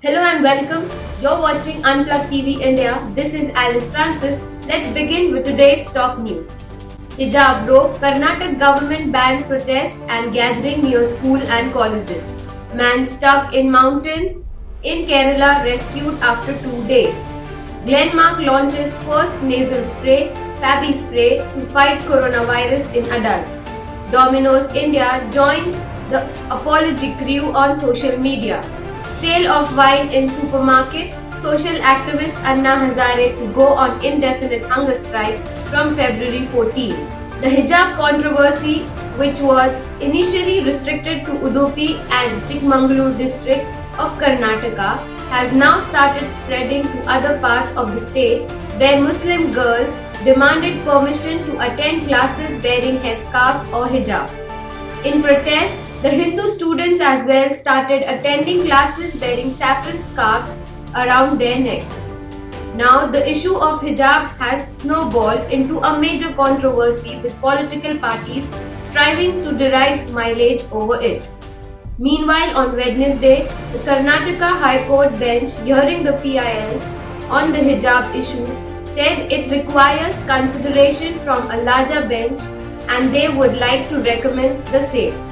Hello and welcome. You're watching Unplugged TV India. This is Alice Francis. Let's begin with today's top news. Hijab broke. Karnataka government bans protest and gathering near school and colleges. Man stuck in mountains in Kerala rescued after 2 days. Glenmark launches first nasal spray, FabiSpray, to fight coronavirus in adults. Domino's India joins the apology crew on social media. Sale of wine in supermarket. Social activist Anna Hazare to go on indefinite hunger strike from February 14. The hijab controversy, which was initially restricted to Udupi and Chikmagalur district of Karnataka, has now started spreading to other parts of the state where Muslim girls demanded permission to attend classes wearing headscarves or hijab. In protest, the Hindu students as well started attending classes wearing saffron scarves around their necks. Now the issue of hijab has snowballed into a major controversy with political parties striving to derive mileage over it. Meanwhile, on Wednesday, the Karnataka High Court bench hearing the PILs on the hijab issue said it requires consideration from a larger bench and they would like to recommend the same.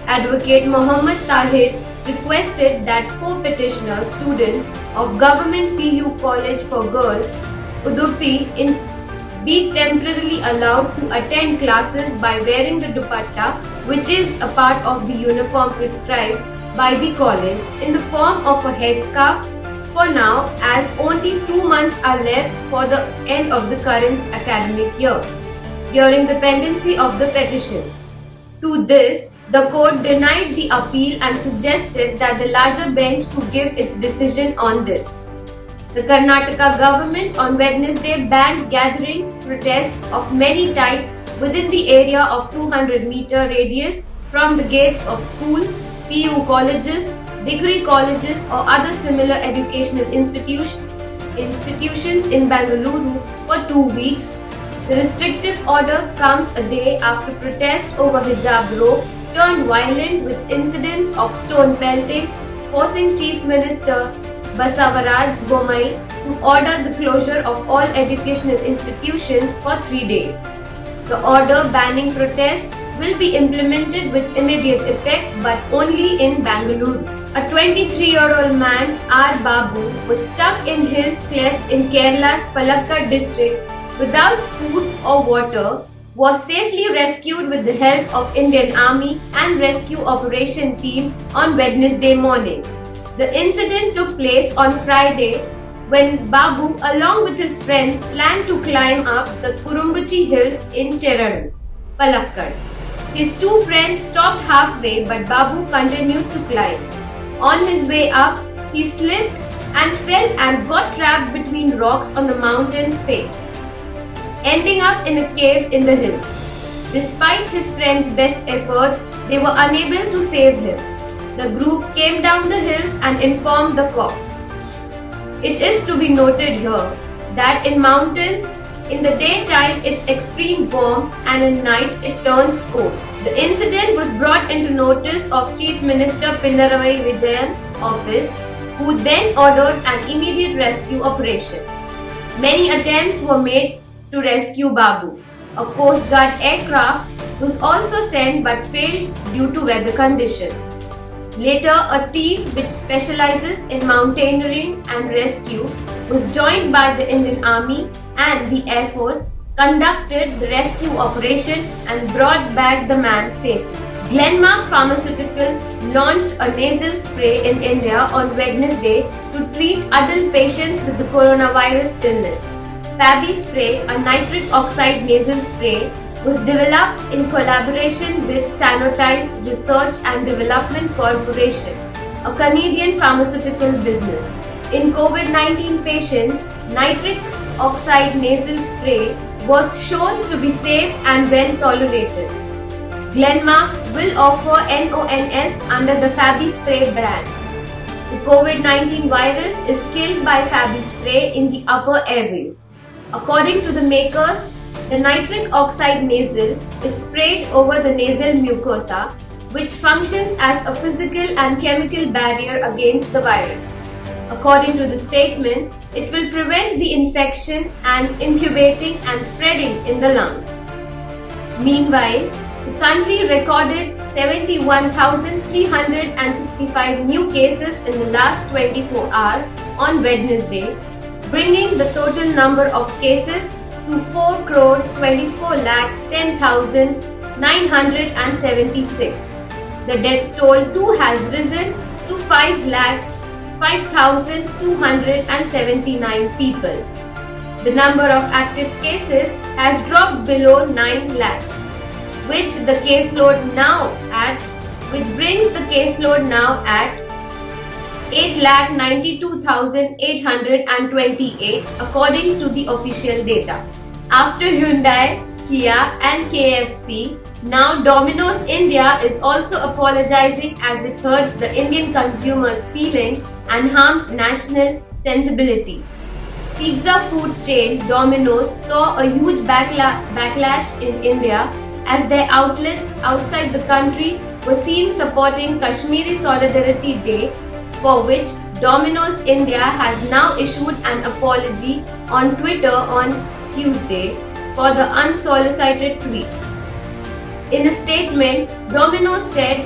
Advocate Mohammad Tahir requested that 4 petitioner students of Government PU College for Girls, Udupi, be temporarily allowed to attend classes by wearing the dupatta, which is a part of the uniform prescribed by the college, in the form of a headscarf for now, as only 2 months are left for the end of the current academic year, during the pendency of the petitions. To this, the court denied the appeal and suggested that the larger bench to give its decision on this. The Karnataka government on Wednesday banned gatherings, protests of many types within the area of 200-meter radius from the gates of school, PU colleges, degree colleges or other similar educational institutions in Bengaluru for 2 weeks. The restrictive order comes a day after protest over hijab broke turned violent with incidents of stone pelting, forcing Chief Minister Basavaraj Bommai to order the closure of all educational institutions for 3 days. The order banning protests will be implemented with immediate effect but only in Bengaluru. A 23-year-old man, R. Babu, was stuck in hills cleft in Kerala's Palakkad district without food or water, was safely rescued with the help of Indian Army and Rescue Operation Team on Wednesday morning. The incident took place on Friday when Babu, along with his friends, planned to climb up the Kurumbuchi hills in Cheradan, Palakkad. His 2 friends stopped halfway but Babu continued to climb. On his way up, he slipped and fell and got trapped between rocks on the mountain's face, ending up in a cave in the hills. Despite his friends' best efforts, they were unable to save him. The group came down the hills and informed the cops. It is to be noted here that in mountains, in the daytime it's extreme warm and at night it turns cold. The incident was brought into notice of Chief Minister Pinarayi Vijayan office, who then ordered an immediate rescue operation. Many attempts were made to rescue Babu. A Coast Guard aircraft was also sent but failed due to weather conditions. Later, a team which specializes in mountaineering and rescue was joined by the Indian Army and the Air Force, conducted the rescue operation and brought back the man safely. Glenmark Pharmaceuticals launched a nasal spray in India on Wednesday to treat adult patients with the coronavirus illness. FabiSpray, a nitric oxide nasal spray, was developed in collaboration with Sanotize Research and Development Corporation, a Canadian pharmaceutical business. In COVID-19 patients, nitric oxide nasal spray was shown to be safe and well tolerated. Glenmark will offer NONS under the FabiSpray brand. The COVID-19 virus is killed by FabiSpray in the upper airways. According to the makers, the nitric oxide nasal is sprayed over the nasal mucosa, which functions as a physical and chemical barrier against the virus. According to the statement, it will prevent the infection and incubating and spreading in the lungs. Meanwhile, the country recorded 71,365 new cases in the last 24 hours on Wednesday, bringing the total number of cases to 4,24,10,976. The death toll too has risen to 5,0279 people. The number of active cases has dropped below 9 lakh, which brings the caseload now at 8,92,828 according to the official data. After Hyundai, Kia and KFC, now Domino's India is also apologizing as it hurts the Indian consumers' feeling and harmed national sensibilities. Pizza food chain Domino's saw a huge backlash in India as their outlets outside the country were seen supporting Kashmiri Solidarity Day, for which Domino's India has now issued an apology on Twitter on Tuesday for the unsolicited tweet. In a statement, Domino's said,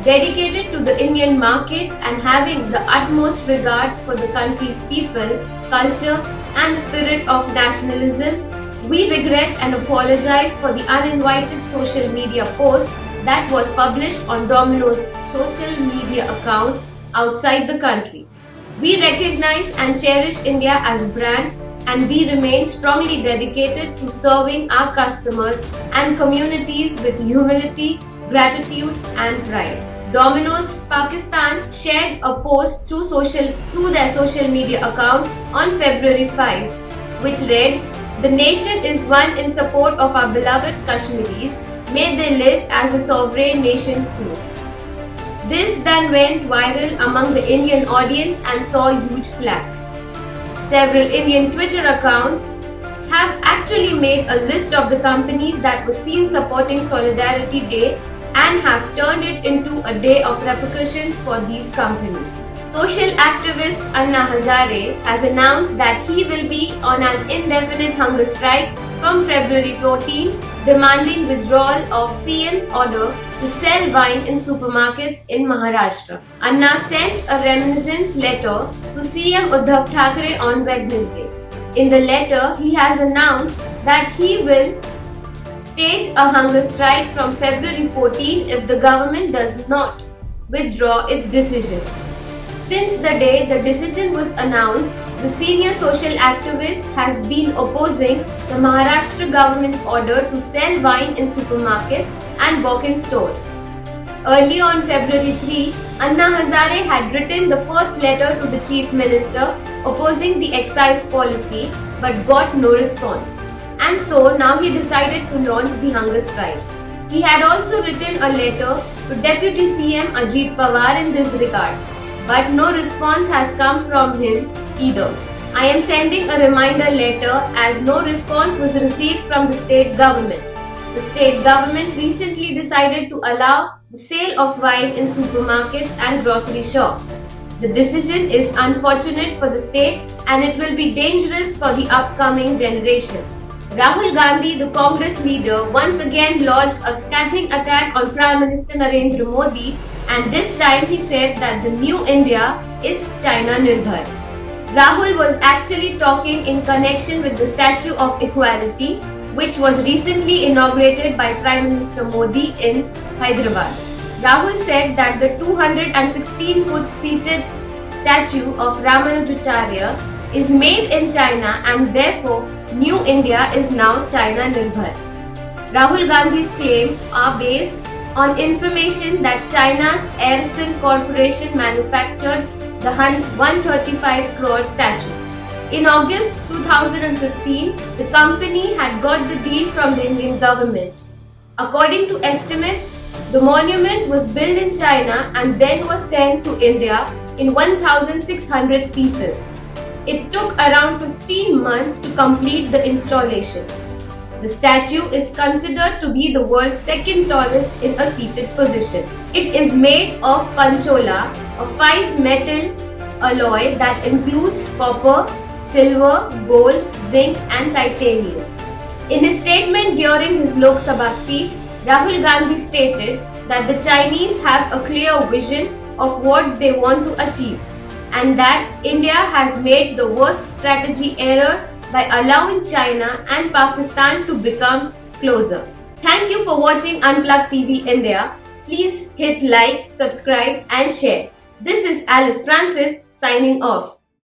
dedicated to the Indian market and having the utmost regard for the country's people, culture and spirit of nationalism, we regret and apologize for the uninvited social media post that was published on Domino's social media account outside the country. We recognize and cherish India as a brand, and we remain strongly dedicated to serving our customers and communities with humility, gratitude and pride. Domino's Pakistan shared a post through their social media account on February 5, which read, "The nation is one in support of our beloved Kashmiris. May they live as a sovereign nation soon." This then went viral among the Indian audience and saw huge flack. Several Indian Twitter accounts have actually made a list of the companies that were seen supporting Solidarity Day and have turned it into a day of repercussions for these companies. Social activist Anna Hazare has announced that he will be on an indefinite hunger strike from February 14, demanding withdrawal of CM's order to sell wine in supermarkets in Maharashtra. Anna sent a reminiscence letter to CM Uddhav Thackeray on Wednesday. In the letter, he has announced that he will stage a hunger strike from February 14 if the government does not withdraw its decision. Since the day the decision was announced, the senior social activist has been opposing the Maharashtra government's order to sell wine in supermarkets and walk-in stores. Early on February 3, Anna Hazare had written the first letter to the Chief Minister opposing the excise policy but got no response. And so now he decided to launch the hunger strike. He had also written a letter to Deputy CM Ajit Pawar in this regard, but no response has come from him either. I am sending a reminder letter as no response was received from the state government. The state government recently decided to allow the sale of wine in supermarkets and grocery shops. The decision is unfortunate for the state and it will be dangerous for the upcoming generations. Rahul Gandhi, the Congress leader, once again lodged a scathing attack on Prime Minister Narendra Modi, and this time he said that the new India is China Nirbhar. Rahul was actually talking in connection with the Statue of Equality, which was recently inaugurated by Prime Minister Modi in Hyderabad. Rahul said that the 216-foot seated statue of Ramanujacharya is made in China and therefore New India is now China Nirbhar. Rahul Gandhi's claims are based on information that China's Aircel Corporation manufactured the 135 crore statue. In August 2015, the company had got the deal from the Indian government. According to estimates, the monument was built in China and then was sent to India in 1,600 pieces. It took around 15 months to complete the installation. The statue is considered to be the world's second tallest in a seated position. It is made of panchola, a 5 metal alloy that includes copper, silver, gold, zinc and titanium. In a statement during his Lok Sabha speech, Rahul Gandhi stated that the Chinese have a clear vision of what they want to achieve and that India has made the worst strategy error by allowing China and Pakistan to become closer. Thank you for watching Unplugged TV India. Please hit like, subscribe and share. This is Alice Francis signing off.